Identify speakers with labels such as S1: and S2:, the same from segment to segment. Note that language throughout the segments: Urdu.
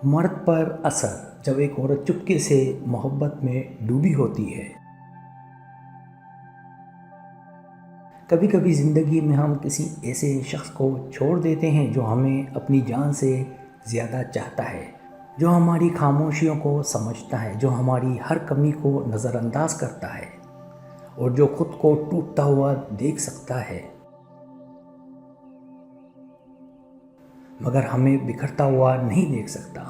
S1: مرد پر اثر جب ایک عورت چپکے سے محبت میں ڈوبی ہوتی ہے۔ کبھی کبھی زندگی میں ہم کسی ایسے شخص کو چھوڑ دیتے ہیں جو ہمیں اپنی جان سے زیادہ چاہتا ہے، جو ہماری خاموشیوں کو سمجھتا ہے، جو ہماری ہر کمی کو نظر انداز کرتا ہے اور جو خود کو ٹوٹتا ہوا دیکھ سکتا ہے، مگر ہمیں بکھرتا ہوا نہیں دیکھ سکتا۔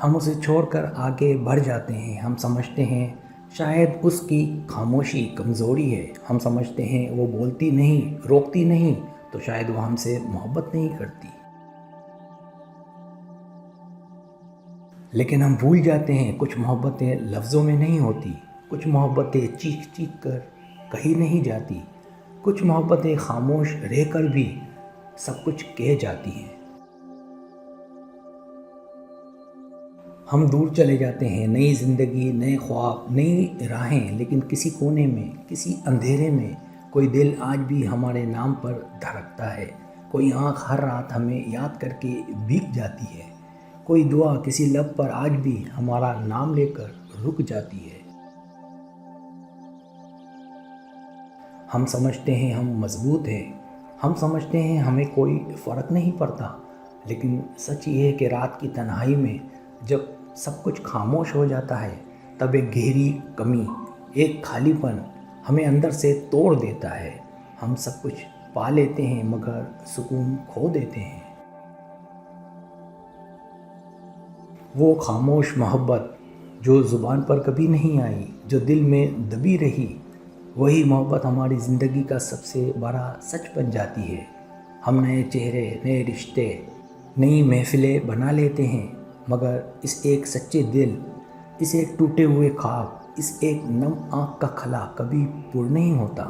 S1: ہم اسے چھوڑ کر آگے بڑھ جاتے ہیں۔ ہم سمجھتے ہیں شاید اس کی خاموشی کمزوری ہے، ہم سمجھتے ہیں وہ بولتی نہیں، روکتی نہیں، تو شاید وہ ہم سے محبت نہیں کرتی۔ لیکن ہم بھول جاتے ہیں کچھ محبتیں لفظوں میں نہیں ہوتی، کچھ محبتیں چیخ چیخ کر کہی نہیں جاتی، کچھ محبتیں خاموش رہ کر بھی سب کچھ کہہ جاتی ہیں۔ ہم دور چلے جاتے ہیں، نئی زندگی، نئے خواب، نئی راہیں، لیکن کسی کونے میں، کسی اندھیرے میں کوئی دل آج بھی ہمارے نام پر دھڑکتا ہے، کوئی آنکھ ہر رات ہمیں یاد کر کے بھیگ جاتی ہے، کوئی دعا کسی لب پر آج بھی ہمارا نام لے کر رک جاتی ہے۔ ہم سمجھتے ہیں ہم مضبوط ہیں، ہم سمجھتے ہیں ہمیں کوئی فرق نہیں پڑتا، لیکن سچ یہ ہے کہ رات کی تنہائی میں جب سب کچھ خاموش ہو جاتا ہے، تب ایک گہری کمی، ایک خالی پن ہمیں اندر سے توڑ دیتا ہے۔ ہم سب کچھ پا لیتے ہیں مگر سکون کھو دیتے ہیں۔ وہ خاموش محبت جو زبان پر کبھی نہیں آئی، جو دل میں دبی رہی، وہی محبت ہماری زندگی کا سب سے بڑا سچ بن جاتی ہے۔ ہم نئے چہرے، نئے رشتے، نئی محفلیں بنا لیتے ہیں، مگر اس ایک سچے دل، اس ایک ٹوٹے ہوئے خواب، اس ایک نم آنکھ کا خلا کبھی پر نہیں ہوتا۔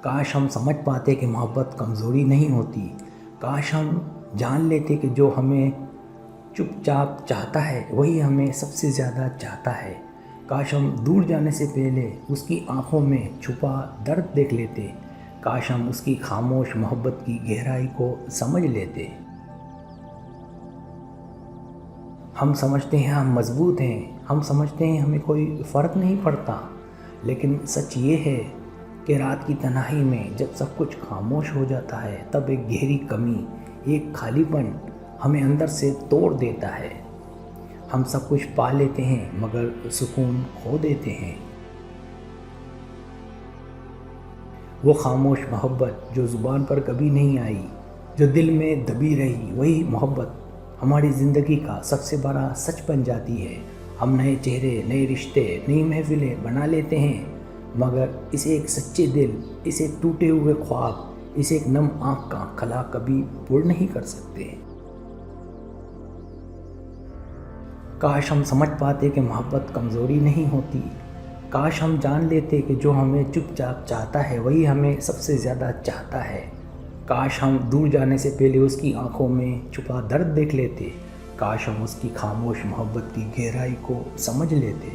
S1: کاش ہم سمجھ پاتے کہ محبت کمزوری نہیں ہوتی، کاش ہم جان لیتے کہ جو ہمیں چپ چاپ چاہتا ہے وہی ہمیں سب سے زیادہ چاہتا ہے، کاش ہم دور جانے سے پہلے اس کی آنکھوں میں چھپا درد دیکھ لیتے، کاش ہم اس کی خاموش محبت کی گہرائی کو سمجھ لیتے۔ ہم سمجھتے ہیں ہم مضبوط ہیں، ہم سمجھتے ہیں ہمیں کوئی فرق نہیں پڑتا، لیکن سچ یہ ہے کہ رات کی تنہائی میں جب سب کچھ خاموش ہو جاتا ہے، تب ایک گہری کمی، ایک خالی پن ہمیں اندر سے توڑ دیتا ہے۔ ہم سب کچھ پا لیتے ہیں مگر سکون کھو دیتے ہیں۔ وہ خاموش محبت جو زبان پر کبھی نہیں آئی، جو دل میں دبی رہی، وہی محبت ہماری زندگی کا سب سے بڑا سچ بن جاتی ہے۔ ہم نئے چہرے، نئے رشتے، نئی محفلیں بنا لیتے ہیں، مگر اس ایک سچے دل، اس ایک ٹوٹے ہوئے خواب، اس ایک نم آنکھ کا خلا کبھی پر نہیں کر سکتے۔ کاش ہم سمجھ پاتے کہ محبت کمزوری نہیں ہوتی، کاش ہم جان لیتے کہ جو ہمیں چپ چاپ چاہتا ہے وہی ہمیں سب سے زیادہ چاہتا ہے، کاش ہم دور جانے سے پہلے اس کی آنکھوں میں چھپا درد دیکھ لیتے، کاش ہم اس کی خاموش محبت کی گہرائی کو سمجھ لیتے۔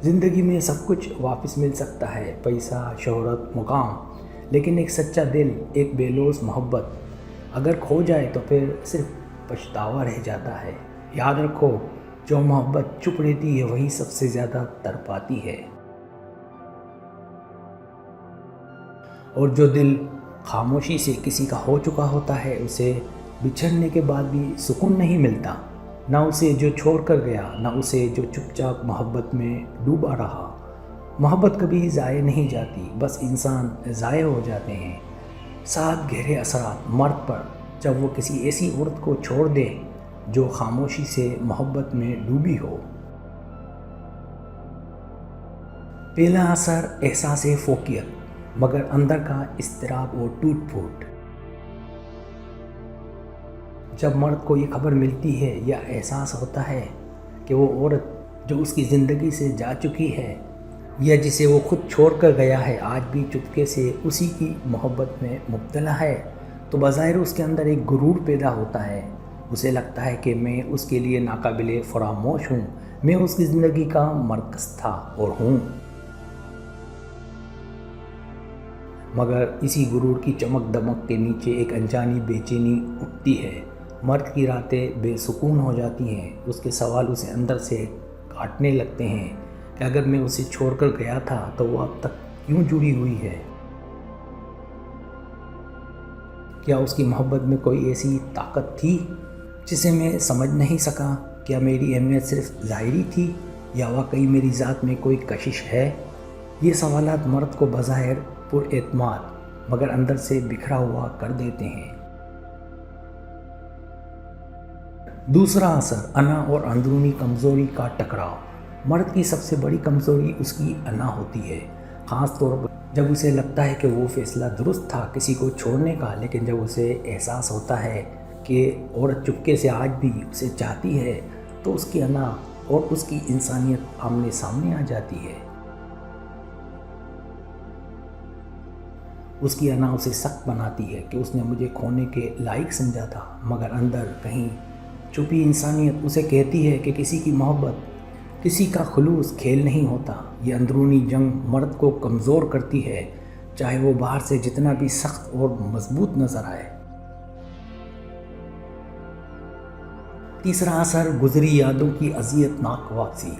S1: زندگی میں سب کچھ واپس مل سکتا ہے، پیسہ، شہرت، مقام، لیکن ایک سچا دل، ایک بے لوث محبت اگر کھو جائے تو پھر صرف پچھتاوا رہ جاتا ہے۔ یاد رکھو، جو محبت چپ رہتی ہے وہی سب سے زیادہ تڑپاتی ہے، اور جو دل خاموشی سے کسی کا ہو چکا ہوتا ہے اسے بچھڑنے کے بعد بھی سکون نہیں ملتا، نہ اسے جو چھوڑ کر گیا، نہ اسے جو چپ چاپ محبت میں ڈوبا رہا۔ محبت کبھی ضائع نہیں جاتی، بس انسان ضائع ہو جاتے ہیں۔ 7 گہرے اثرات مرد پر جب وہ کسی ایسی عورت کو چھوڑ دے جو خاموشی سے محبت میں ڈوبی ہو۔ پہلا اثر احساس فوقیت، مگر اندر کا اضطراب اور ٹوٹ پھوٹ۔ جب مرد کو یہ خبر ملتی ہے یا احساس ہوتا ہے کہ وہ عورت جو اس کی زندگی سے جا چکی ہے یا جسے وہ خود چھوڑ کر گیا ہے آج بھی چپکے سے اسی کی محبت میں مبتلا ہے، تو بظاہر اس کے اندر ایک غرور پیدا ہوتا ہے۔ اسے لگتا ہے کہ میں اس کے لیے ناقابل فراموش ہوں، میں اس کی زندگی کا مرکز تھا اور ہوں۔ مگر اسی غرور کی چمک دمک کے نیچے ایک انجانی بے چینی اٹھتی ہے۔ مرد کی راتیں بے سکون ہو جاتی ہیں، اس کے سوال اسے اندر سے کاٹنے لگتے ہیں کہ اگر میں اسے چھوڑ کر گیا تھا تو وہ اب تک کیوں جڑی ہوئی ہے؟ کیا اس کی محبت میں کوئی ایسی طاقت تھی جسے میں سمجھ نہیں سکا؟ کیا میری اہمیت صرف ظاہری تھی یا واقعی میری ذات میں کوئی کشش ہے؟ یہ سوالات مرد کو بظاہر پر اعتماد مگر اندر سے بکھرا ہوا کر دیتے ہیں۔ دوسرا اثر، انا اور اندرونی کمزوری کا ٹکراؤ۔ مرد کی سب سے بڑی کمزوری اس کی انا ہوتی ہے، خاص طور پر جب اسے لگتا ہے کہ وہ فیصلہ درست تھا کسی کو چھوڑنے کا، لیکن جب اسے احساس ہوتا ہے کہ عورت چپکے سے آج بھی اسے چاہتی ہے تو اس کی انا اور اس کی انسانیت آمنے سامنے آ جاتی ہے۔ اس کی انا اسے سخت بناتی ہے کہ اس نے مجھے کھونے کے لائق سمجھا تھا، مگر اندر کہیں چھپی انسانیت اسے کہتی ہے کہ کسی کی محبت، کسی کا خلوص کھیل نہیں ہوتا۔ یہ اندرونی جنگ مرد کو کمزور کرتی ہے، چاہے وہ باہر سے جتنا بھی سخت اور مضبوط نظر آئے۔ تیسرا اثر، گزری یادوں کی اذیت ناک واپسی۔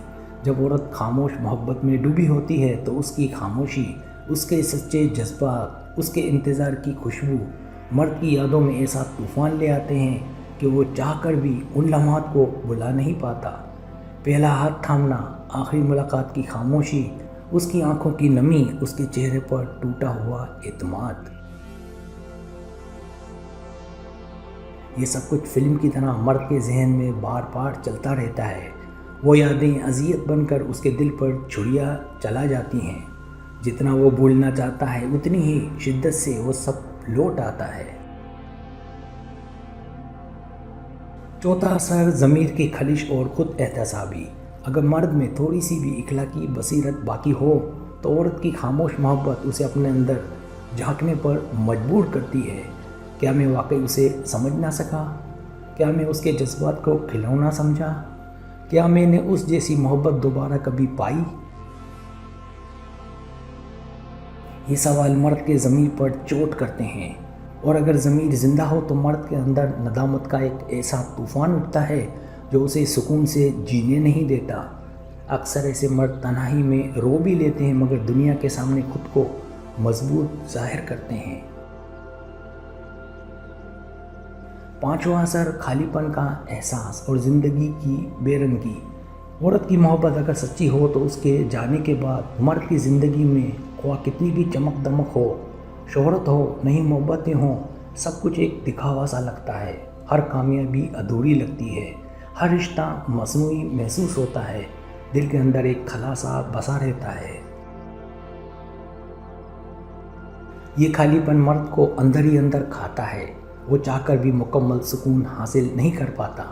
S1: جب عورت خاموش محبت میں ڈوبی ہوتی ہے تو اس کی خاموشی، اس کے سچے جذبات، اس کے انتظار کی خوشبو مرد کی یادوں میں ایسا طوفان لے آتے ہیں کہ وہ چاہ کر بھی ان لمحات کو بھلا نہیں پاتا۔ پہلا ہاتھ تھامنا، آخری ملاقات کی خاموشی، اس کی آنکھوں کی نمی، اس کے چہرے پر ٹوٹا ہوا اعتماد۔ یہ سب کچھ فلم کی طرح مرد کے ذہن میں بار بار چلتا رہتا ہے۔ وہ یادیں اذیت بن کر اس کے دل پر چھڑیاں چلا جاتی ہیں۔ جتنا وہ بھولنا چاہتا ہے اتنی ہی شدت سے وہ سب لوٹ آتا ہے۔ چوتھا اثر، ضمیر کی خلش اور خود احتسابی۔ اگر مرد میں تھوڑی سی بھی اخلاقی بصیرت باقی ہو تو عورت کی خاموش محبت اسے اپنے اندر جھانکنے پر مجبور کرتی ہے۔ کیا میں واقعی اسے سمجھ نہ سکا؟ کیا میں اس کے جذبات کو کھلونا سمجھا؟ کیا میں نے اس جیسی محبت دوبارہ کبھی پائی؟ یہ سوال مرد کے ضمیر پر چوٹ کرتے ہیں، اور اگر ضمیر زندہ ہو تو مرد کے اندر ندامت کا ایک ایسا طوفان اٹھتا ہے جو اسے سکون سے جینے نہیں دیتا۔ اکثر ایسے مرد تنہائی میں رو بھی لیتے ہیں مگر دنیا کے سامنے خود کو مضبوط ظاہر کرتے ہیں۔ پانچواں اثر، خالی پن کا احساس اور زندگی کی بے رنگی۔ عورت کی محبت اگر سچی ہو تو اس کے جانے کے بعد مرد کی زندگی میں خواہ کتنی بھی چمک دمک ہو، شہرت ہو، نئی محبتیں ہوں، سب کچھ ایک دکھاوا سا لگتا ہے۔ ہر کامیابی ادھوری لگتی ہے، ہر رشتہ مصنوعی محسوس ہوتا ہے، دل کے اندر ایک خلا سا بسا رہتا ہے۔ یہ خالی پن مرد کو اندر ہی اندر کھاتا ہے۔ وہ چاہ کر بھی مکمل سکون حاصل نہیں کر پاتا،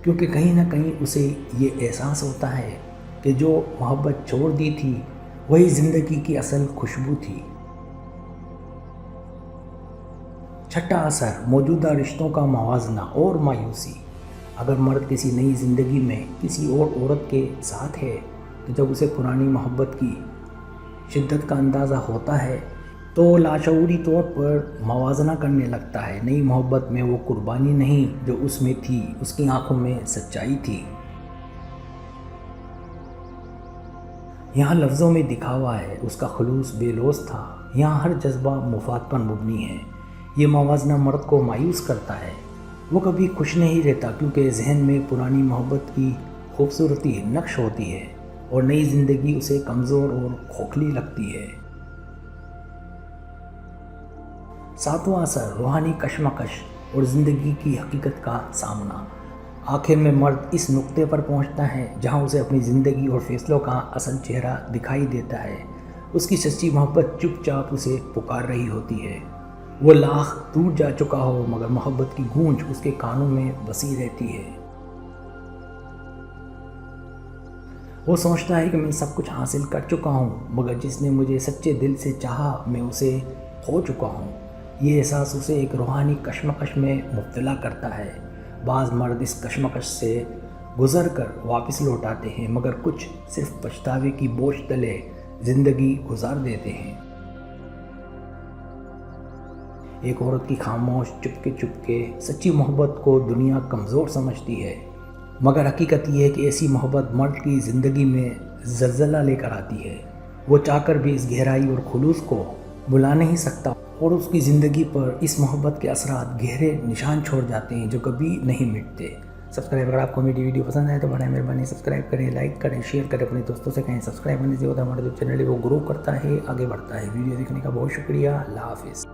S1: کیونکہ کہیں نہ کہیں اسے یہ احساس ہوتا ہے کہ جو محبت چھوڑ دی تھی وہی زندگی کی اصل خوشبو تھی۔ چھٹا اثر، موجودہ رشتوں کا موازنہ اور مایوسی۔ اگر مرد کسی نئی زندگی میں کسی اور عورت کے ساتھ ہے تو جب اسے پرانی محبت کی شدت کا اندازہ ہوتا ہے تو لاشعوری طور پر موازنہ کرنے لگتا ہے۔ نئی محبت میں وہ قربانی نہیں جو اس میں تھی، اس کی آنکھوں میں سچائی تھی۔ یہاں لفظوں میں دکھاوا ہے، اس کا خلوص بے لوث تھا۔ یہاں ہر جذبہ مفاد پر مبنی ہے۔ یہ موازنہ مرد کو مایوس کرتا ہے۔ وہ کبھی خوش نہیں رہتا کیونکہ ذہن میں پرانی محبت کی خوبصورتی نقش ہوتی ہے اور نئی زندگی اسے کمزور اور کھوکھلی لگتی ہے۔ ساتواں اثر، روحانی کشمکش اور زندگی کی حقیقت کا سامنا۔ آخر میں مرد اس نقطے پر پہنچتا ہے جہاں اسے اپنی زندگی اور فیصلوں کا اصل چہرہ دکھائی دیتا ہے۔ اس کی سچی محبت چپ چاپ اسے پکار رہی ہوتی ہے۔ وہ لاکھ دور جا چکا ہو مگر محبت کی گونج اس کے کانوں میں بسی رہتی ہے۔ وہ سوچتا ہے کہ میں سب کچھ حاصل کر چکا ہوں مگر جس نے مجھے سچے دل سے چاہا میں اسے کھو چکا ہوں۔ یہ احساس اسے ایک روحانی کشمکش میں مبتلا کرتا ہے۔ بعض مرد اس کشمکش سے گزر کر واپس لوٹ آتے ہیں مگر کچھ صرف پچھتاوے کی بوجھ تلے زندگی گزار دیتے ہیں۔ ایک عورت کی خاموش چپکے سچی محبت کو دنیا کمزور سمجھتی ہے، مگر حقیقت یہ ہے کہ ایسی محبت مرد کی زندگی میں زلزلہ لے کر آتی ہے۔ وہ چاہ کر بھی اس گہرائی اور خلوص کو بھلا نہیں سکتا، اور اس کی زندگی پر اس محبت کے اثرات گہرے نشان چھوڑ جاتے ہیں جو کبھی نہیں مٹتے۔ سبسکرائب، اگر آپ کو میری ویڈیو پسند آئے تو بڑا مہربانی سبسکرائب کریں، لائک کریں، شیئر کریں، اپنے دوستوں سے کہیں۔ سبسکرائب کرنے سے ہوتا ہے ہمارا جو چینل ہے وہ گرو کرتا ہے، آگے بڑھتا ہے۔ ویڈیو دیکھنے کا بہت شکریہ، اللہ حافظ۔